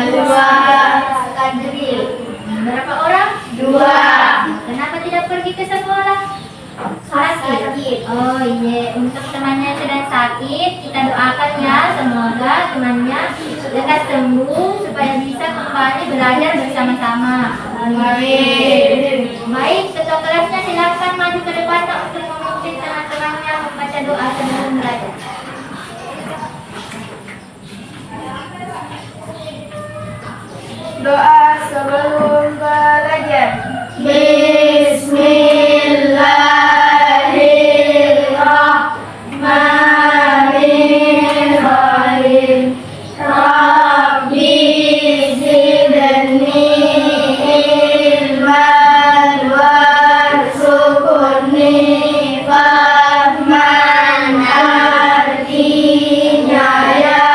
Kedua. Kadril. Berapa orang? 2. Kenapa tidak pergi ke sekolah? Sakit. Oh iya, untuk temannya yang sedang sakit, kita doakan ya, semoga temannya lekas sembuh supaya bisa kembali belajar bersama-sama. Amin. Baik, ketua kelasnya silakan maju ke depan untuk memimpin teman-temannya membaca doa sebelum belajar. Doa sebelum belajar. Bismillahirrahmanirrahim. Rabbi zidni ilman warzuqni fahman. Artinya ya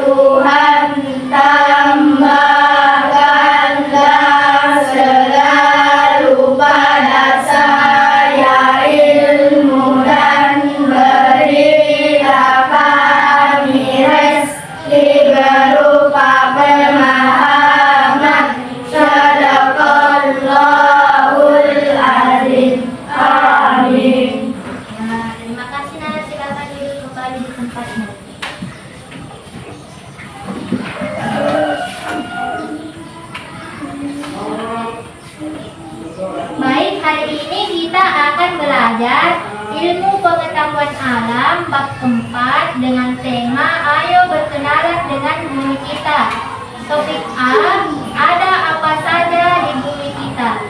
Tuhan, tambahkanlah selalu pada saya ilmu dan berilah kami rezeki berupa pemahaman. Sadaqallahul azim. Amin. Nah, terima kasih Nana, silakan duduk kembali di tempatnya. Baik, hari ini kita akan belajar ilmu pengetahuan alam bab 4 dengan tema ayo berkenalan dengan bumi kita. Topik A, ada apa saja di bumi kita.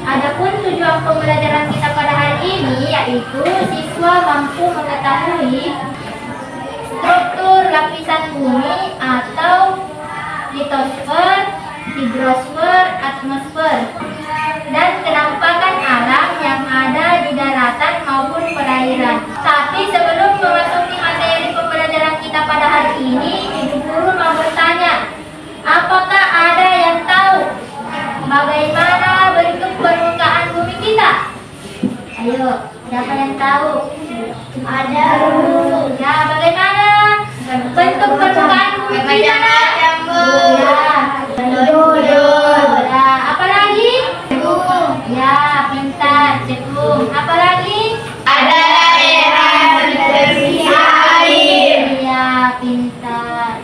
Adapun tujuan pembelajaran kita pada hari ini yaitu siswa mampu mengetahui struktur lapisan bumi atau litosfer, hidrosfer, atmosfer, dan kenampakan alam yang ada di daratan maupun perairan. Tapi sebelum memasuki materi pembelajaran kita pada hari ini, Ibu Guru mau bertanya, apakah ada yang tahu bagaimana bentuk permukaan bumi kita? Ayo, siapa yang tahu? Ada. Ya, bagaimana bentuk permukaan bumi kita? Ya, apa lagi? Ya, pintar, cekung. Apa lagi? Ada daerah bersih air. Ya, pintar.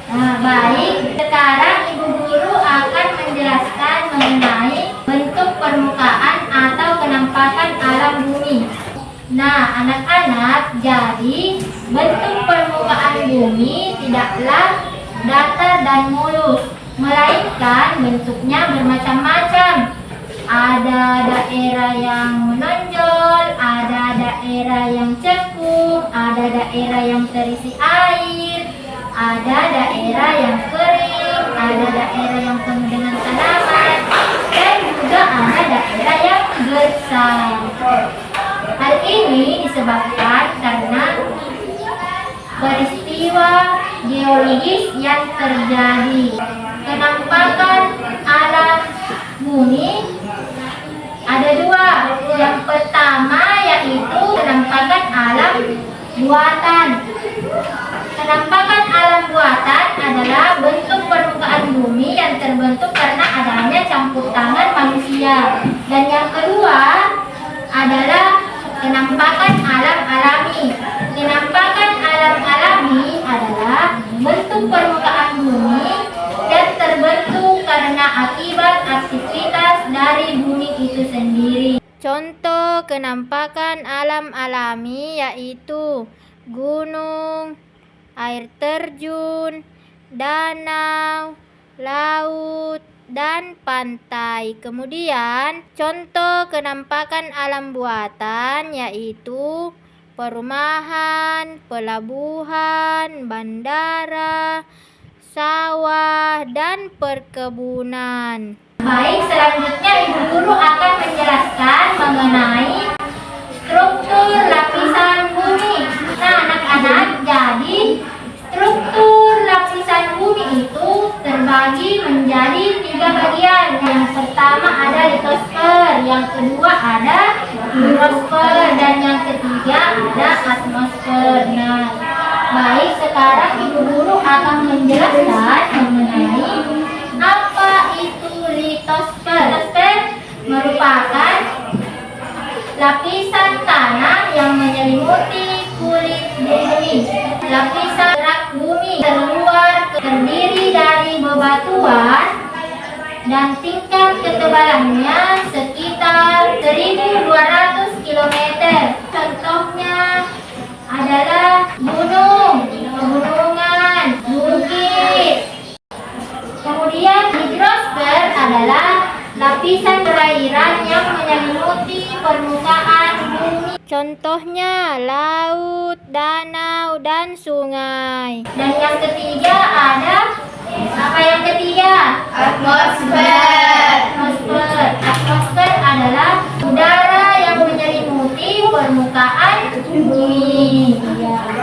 Nah, baik. Sekarang Ibu Guru akan menjelaskan mengenai bentuk permukaan atau kenampakan alam bumi. Nah, anak-anak, jadi bentuk permukaan bumi tidaklah datar dan mulus, melainkan bentuknya bermacam-macam. Ada daerah yang menonjol, ada daerah yang cekung, ada daerah yang terisi air, ada daerah yang kering, ada daerah yang penuh dengan tanaman, dan juga ada daerah yang gersang. Hal ini disebabkan karena peristiwa geologis yang terjadi. Kenampakan alam bumi ada dua. Yang pertama yaitu kenampakan alam buatan. Kenampakan alam buatan adalah bentuk permukaan bumi yang terbentuk karena adanya campur tangan manusia. Dan yang kedua adalah kenampakan alam alami. Kenampakan alam alami adalah bentuk permukaan bumi yang terbentuk karena akibat aktivitas dari bumi itu sendiri. Contoh kenampakan alam alami yaitu gunung, air terjun, danau, laut, dan pantai. Kemudian contoh kenampakan alam buatan yaitu perumahan, pelabuhan, bandara, sawah, dan perkebunan. Baik, selanjutnya Ibu Guru akan menjelaskan mengenai struktur lapisan bumi. Nah, anak-anak, jadi struktur lapisan bumi itu terbagi menjadi 3 bagian. Yang pertama ada litosfer, yang kedua ada hidrosfer, dan yang ketiga ada atmosfer. Nah, baik, sekarang Ibu Guru akan menjelaskan merupakan lapisan tanah yang menyelimuti kulit bumi. Lapisan gerak bumi terluar terdiri dari bebatuan dan tingkat ketebalannya sekitar 1.200 km. Contohnya adalah gunung, pegunungan, bukit. Kemudian hidrosfer adalah lapisan perairan yang menyelimuti permukaan bumi. Contohnya laut, danau, dan sungai. Dan yang ketiga ada apa yang ketiga? Atmosfer. Atmosfer adalah udara yang menyelimuti permukaan bumi.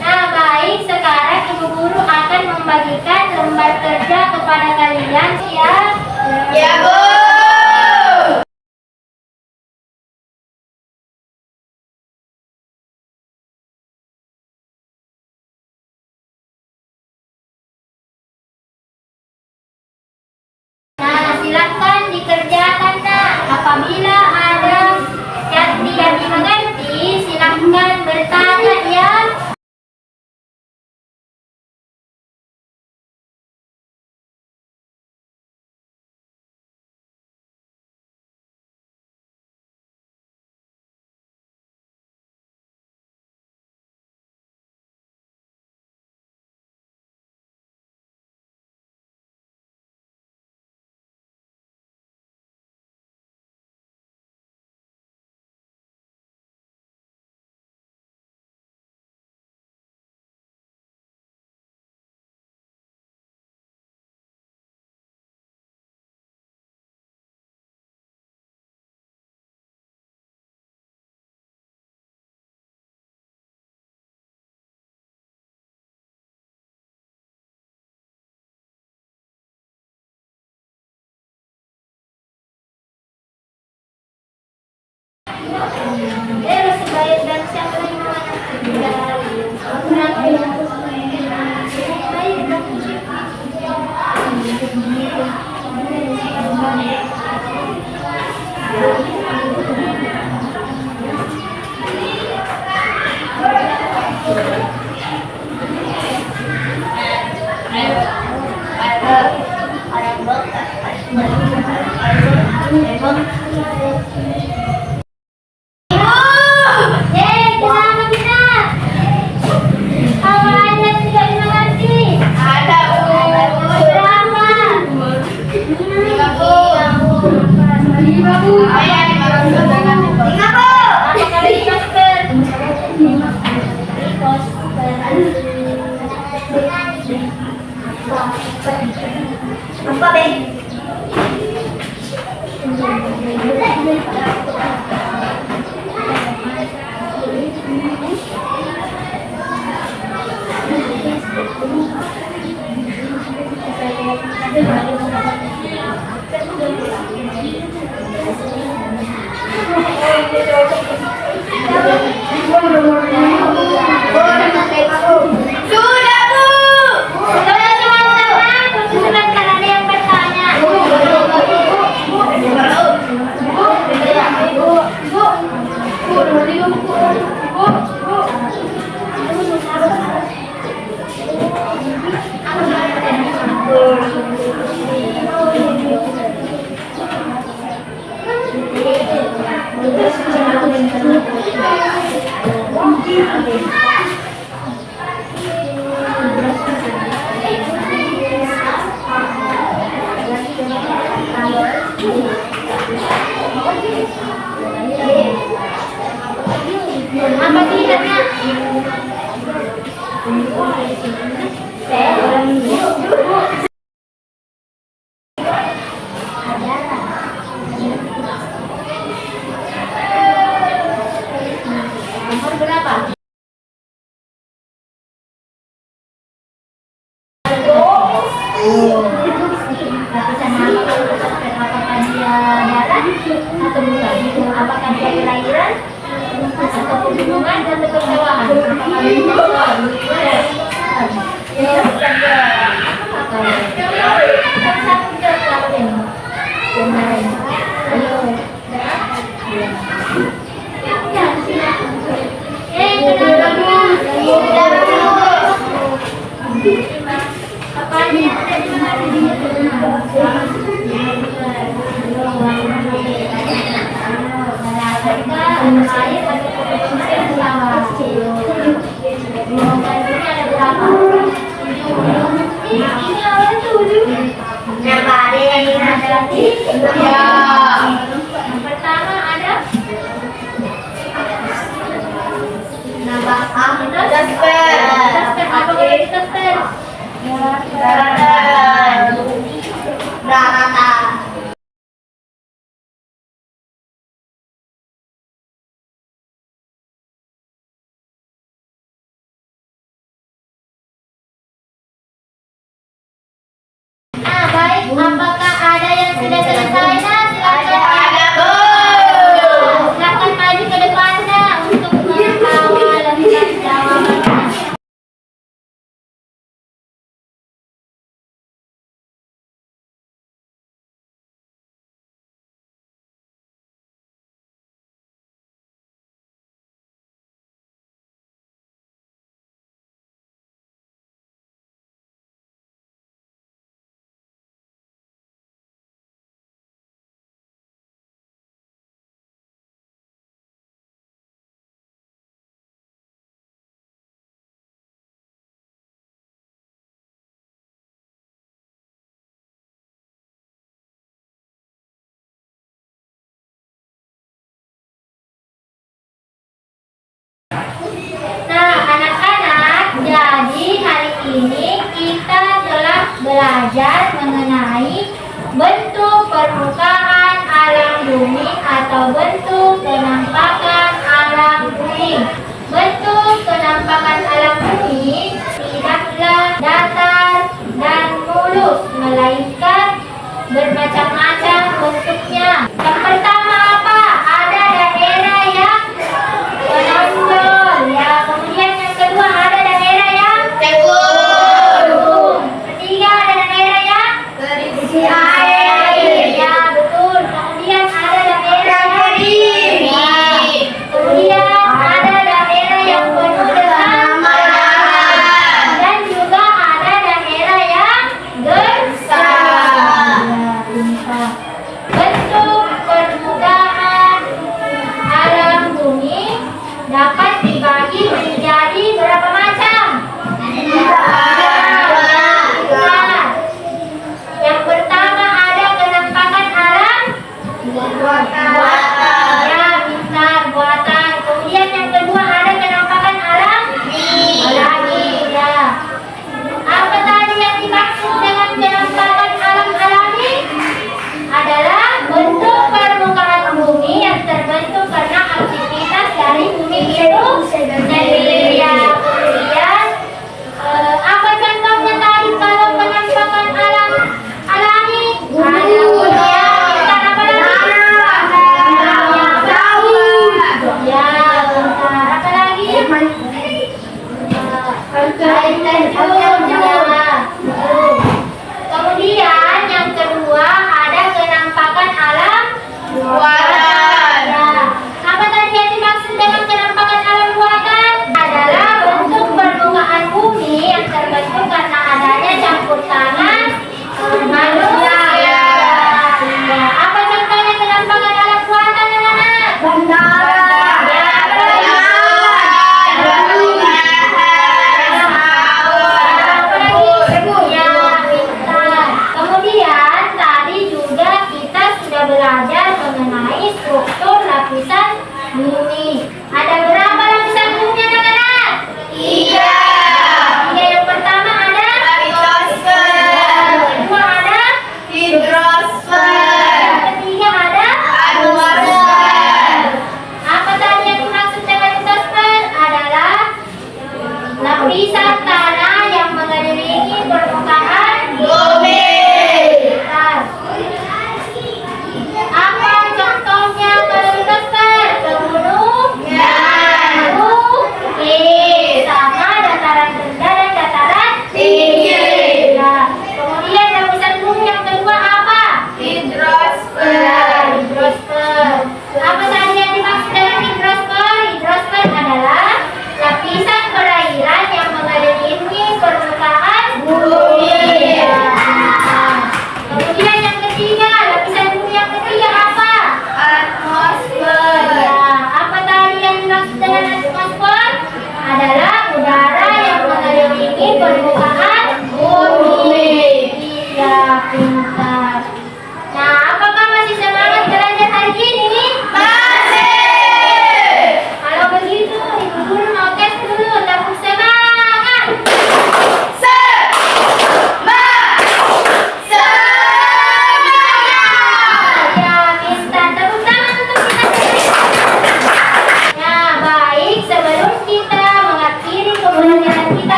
Nah, baik, sekarang Ibu Guru akan membagikan lembar kerja kepada kalian ya. Ya, Bu. Nah, silakan dikerjakan, Nak. Apabila ada yang tidak dimengerti, silakan bertanya ya. Sebaik dan siapa yang apa, Bek? Sudah, Bu. Silakan ada yang bertanya. Apa tidaknya? Nomor berapa? sumber air atau pesisir utara. Golongan bumi ada berapa? 7. Ini awal 7. Yang paling Ada 3. ya. Yang pertama ada Nama Dasper. Dasper. Dasper apa boleh Dasper? Daratan. Daratan. Nah, baik. Apakah ada yang sudah selesai? Nah, silakan. Ada Bu. Silakan maju ke depannya untuk mengawal lengkap jawabannya. Nah, anak-anak, jadi hari ini kita telah belajar mengenai bentuk permukaan alam bumi atau bentuk penampakan alam bumi. Bentuk penampakan alam bumi tidaklah datar dan mulus, melainkan bermacam-macam bentuknya. Yang pertama apa? Ada daerah yang menonjol, ya. Kemudian yang kedua ada daerah yang Teguh. ketiga ada daerah yang Berisi air. ya, betul. Kemudian ada daerah yang Kering. kemudian ada daerah yang penuh dengan Manahan. dan juga ada daerah yang gersang. Ya, pintar. Bentuk permukaan alam bumi dapat dibagi menjadi berapa macam? Ingat. Yang pertama ada penampakan alam ya, pintar, buatan. Kemudian yang kedua ada penampakan alam alami, ya. Apa tadi yang dimaksud dengan penampakan alam alami? Adalah bentuk permukaan bumi yang terbentuk karena aktivitas dari bumi itu sendiri, ya. Kemudian apa contohnya tadi kalau penampakan alam alami? Ada hujan, ikan apa lagi? Ya, bentar. Apa lagi? Air terjun, ya. Kemudian yang kedua ada penampakan alam Warna